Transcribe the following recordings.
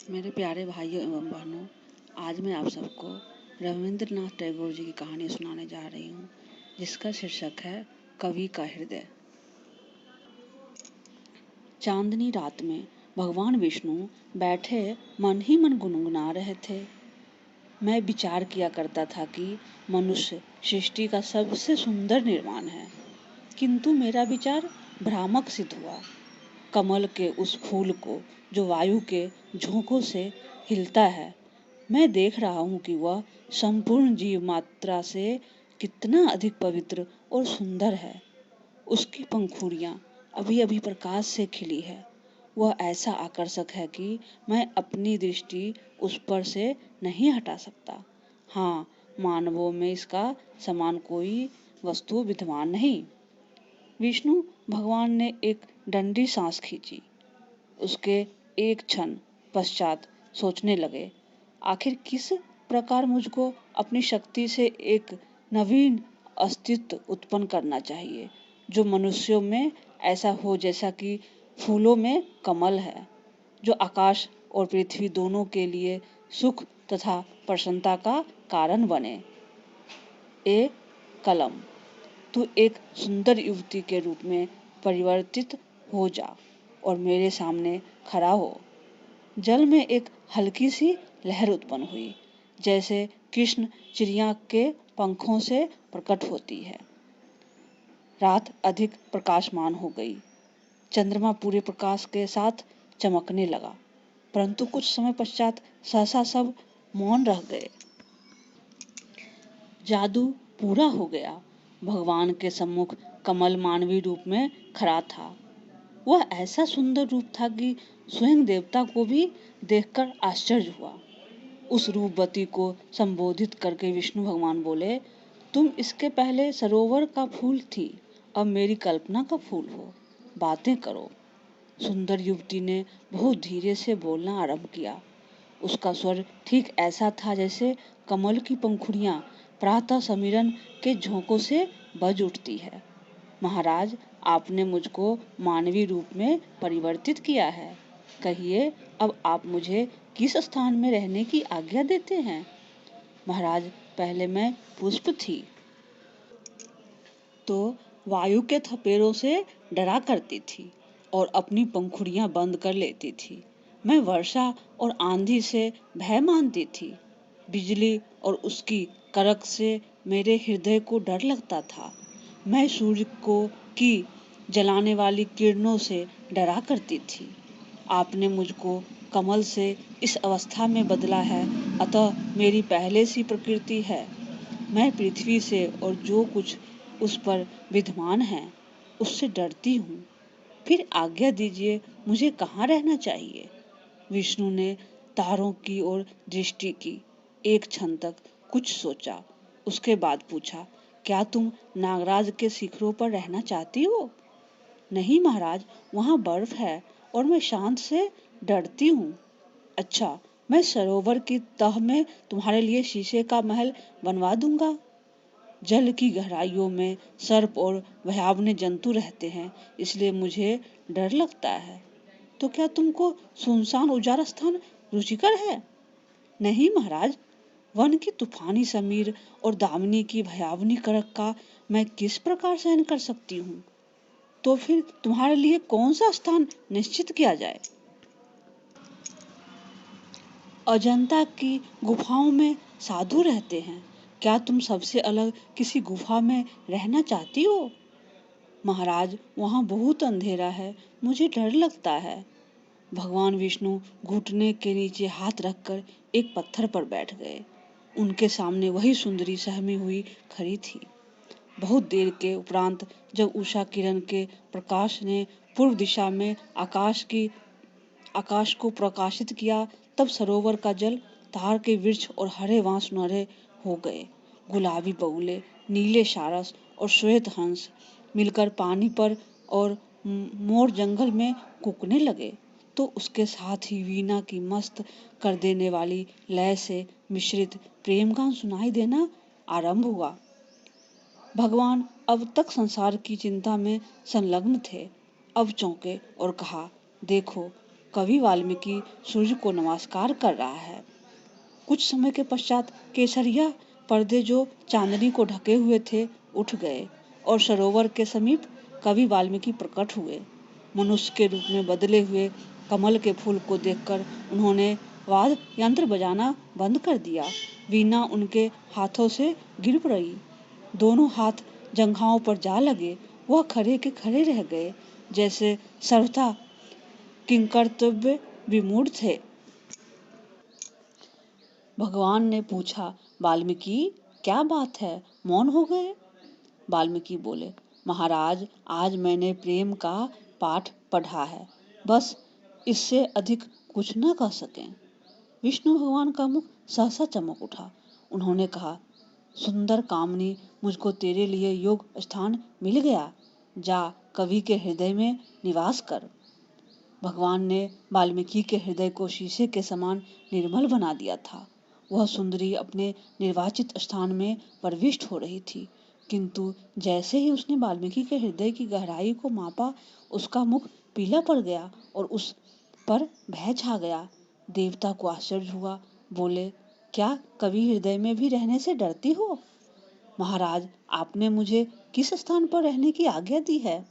मेरे प्यारे भाइयों एवं बहनों, आज मैं आप सबको रविंद्रनाथ टैगोर जी की कहानी सुनाने जा रही हूँ, जिसका शीर्षक है कवि का हृदय। चांदनी रात में भगवान विष्णु बैठे मन ही मन गुनगुना रहे थे। मैं विचार किया करता था कि मनुष्य सृष्टि का सबसे सुंदर निर्माण है, किंतु मेरा विचार भ्रामक सिद्ध हुआ। कमल के उस फूल को जो वायु के झोंकों से हिलता है, मैं देख रहा हूँ कि वह संपूर्ण जीव मात्रा से कितना अधिक पवित्र और सुंदर है। उसकी पंखुड़ियाँ अभी अभी प्रकाश से खिली है। वह ऐसा आकर्षक है कि मैं अपनी दृष्टि उस पर से नहीं हटा सकता। हाँ, मानवों में इसका समान कोई वस्तु विद्यमान नहीं। विष्णु भगवान ने एक डंडी सांस खींची। उसके एक क्षण पश्चात सोचने लगे, आखिर किस प्रकार मुझको अपनी शक्ति से एक नवीन अस्तित्व उत्पन्न करना चाहिए, जो मनुष्यों में ऐसा हो जैसा कि फूलों में कमल है, जो आकाश और पृथ्वी दोनों के लिए सुख तथा प्रसन्नता का कारण बने। ए कलम, तू एक सुंदर युवती के रूप में परिवर्तित हो जा और मेरे सामने खड़ा हो। जल में एक हल्की सी लहर उत्पन्न हुई, जैसे कृष्ण चिड़िया के पंखों से प्रकट होती है। रात अधिक प्रकाशमान हो गई। चंद्रमा पूरे प्रकाश के साथ चमकने लगा, परंतु कुछ समय पश्चात सहसा सब मौन रह गए। जादू पूरा हो गया। भगवान के सम्मुख कमल मानवीय रूप में खड़ा था। वह ऐसा सुंदर रूप था कि स्वयं देवता को भी देखकर आश्चर्य हुआ। उस रूपवती को संबोधित करके विष्णु भगवान बोले, तुम इसके पहले सरोवर का फूल थी, अब मेरी कल्पना का फूल हो। बातें करो। सुंदर युवती ने बहुत धीरे से बोलना आरंभ किया। उसका स्वर ठीक ऐसा था जैसे कमल की पंखुड़ियां प्रातः समीरण के झोंकों से बज उठती है। महाराज, आपने मुझको मानवीय रूप में परिवर्तित किया है। कहिए, अब आप मुझे किस स्थान में रहने की आज्ञा देते हैं? महाराज, पहले मैं पुष्प थी, तो वायु के थपेड़ों से डरा करती थी और अपनी पंखुड़ियां बंद कर लेती थी। मैं वर्षा और आंधी से भय मानती थी। बिजली और उसकी कड़क से मेरे हृदय को डर लगता था। मैं सूर्य को की जलाने वाली किरणों से डरा करती थी। आपने मुझको कमल से इस अवस्था में बदला है, अतः मेरी पहले सी प्रकृति है। मैं पृथ्वी से और जो कुछ उस पर विद्यमान है, उससे डरती हूँ। फिर आज्ञा दीजिए, मुझे कहाँ रहना चाहिए? विष्णु ने तारों की ओर दृष्टि की। एक क्षण तक कुछ सोचा, उसके बाद पूछा, क्या तुम नागराज के शिखरों पर रहना चाहती हो? नहीं महाराज, वहाँ बर्फ है और मैं शांत से डरती हूँ। अच्छा, मैं सरोवर की तह में तुम्हारे लिए शीशे का महल बनवा दूंगा। जल की गहराइयों में सर्प और भयावने जंतु रहते हैं, इसलिए मुझे डर लगता है। तो क्या तुमको सुनसान उजाड़ स्थान रुचिकर है? नहीं महाराज, वन की तूफानी समीर और दामिनी की भयावनी कड़क का मैं किस प्रकार सहन कर सकती हूँ? तो फिर तुम्हारे लिए कौन सा स्थान निश्चित किया जाए? अजंता की गुफाओं में साधु रहते हैं। क्या तुम सबसे अलग किसी गुफा में रहना चाहती हो? महाराज, वहाँ बहुत अंधेरा है, मुझे डर लगता है। भगवान विष्णु घुटने के नीचे हाथ रखकर एक पत्थर पर बैठ गए। उनके सामने वही सुंदरी सहमी हुई खड़ी थी। बहुत देर के उपरांत जब उषा किरण के प्रकाश ने पूर्व दिशा में आकाश को प्रकाशित किया, तब सरोवर का जल, तार के वृक्ष और हरे बांस सुनहरे हो गए। गुलाबी बगुले, नीले सारस और श्वेत हंस मिलकर पानी पर और मोर जंगल में कूकने लगे। तो उसके साथ ही वीणा की मस्त कर देने वाली लय से मिश्रित प्रेम गान सुनाई देना आरंभ हुआ। भगवान अब तक संसार की चिंता में संलग्न थे। अब चौंके और कहा, देखो, कवि वाल्मीकि सूर्य को नमस्कार कर रहा है। कुछ समय के पश्चात केसरिया पर्दे जो चांदनी को ढके हुए थे उठ गए और सरोवर के समीप कवि वाल्मीकि प्रकट हुए। मनुष्य के रूप में बदले हुए कमल के फूल को देखकर उन्होंने वाद्य यंत्र बजाना बंद कर दिया। वीणा उनके हाथों से गिर पड़ी। दोनों हाथ जंघाओं पर जा लगे। वह खड़े के खड़े रह गए, जैसे सर्वथा किंकर्तव्य विमूढ़ थे। भगवान ने पूछा, वाल्मीकि क्या बात है, मौन हो गए? वाल्मीकि बोले, महाराज, आज मैंने प्रेम का पाठ पढ़ा है, बस इससे अधिक कुछ न कह सकें। विष्णु भगवान का मुख सहसा चमक उठा। उन्होंने कहा, सुंदर कामनी, मुझको तेरे लिए योग स्थान मिल गया। जा कवि के हृदय में निवास कर। भगवान ने वाल्मीकि के हृदय को शीशे के समान निर्मल बना दिया था। वह सुंदरी अपने निर्वाचित स्थान में प्रविष्ट हो रही थी, किंतु जैसे ही उसने वाल्मीकि के हृदय की गहराई को मापा, उसका मुख पीला पड़ गया और उस पर भय छा गया। देवता को आश्चर्य हुआ। बोले, क्या कवि हृदय में भी रहने से डरती हो? महाराज, आपने मुझे किस स्थान पर रहने की आज्ञा दी है?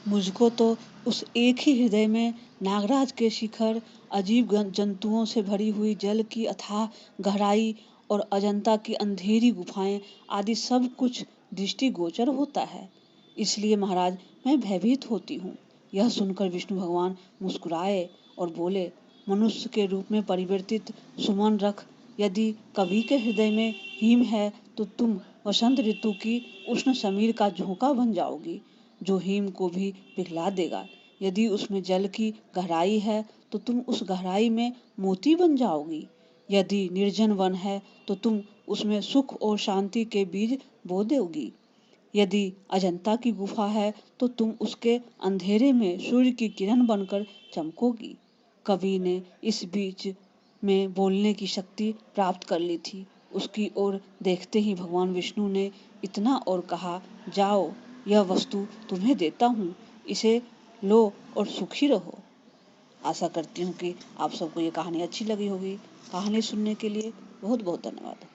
मुझको तो उस एक ही हृदय में नागराज के शिखर, अजीब जंतुओं से भरी हुई जल की अथाह गहराई और अजंता की अंधेरी गुफाएं आदि सब कुछ दृष्टिगोचर होता है। इसलिए महाराज, मैं भयभीत होती हूँ। यह सुनकर विष्णु भगवान मुस्कुराए और बोले, मनुष्य के रूप में परिवर्तित सुमन रख, यदि कवि के हृदय में हिम है तो तुम वसंत ऋतु की उष्ण समीर का झोंका बन जाओगी, जो हिम को भी पिघला देगा। यदि उसमें जल की गहराई है तो तुम उस गहराई में मोती बन जाओगी। यदि निर्जन वन है तो तुम उसमें सुख और शांति के बीज बो दोगी। यदि अजंता की गुफा है तो तुम उसके अंधेरे में सूर्य की किरण बनकर चमकोगी। कवि ने इस बीच में बोलने की शक्ति प्राप्त कर ली थी। उसकी ओर देखते ही भगवान विष्णु ने इतना और कहा, जाओ, यह वस्तु तुम्हें देता हूँ, इसे लो और सुखी रहो। आशा करती हूँ कि आप सबको ये कहानी अच्छी लगी होगी। कहानी सुनने के लिए बहुत बहुत धन्यवाद।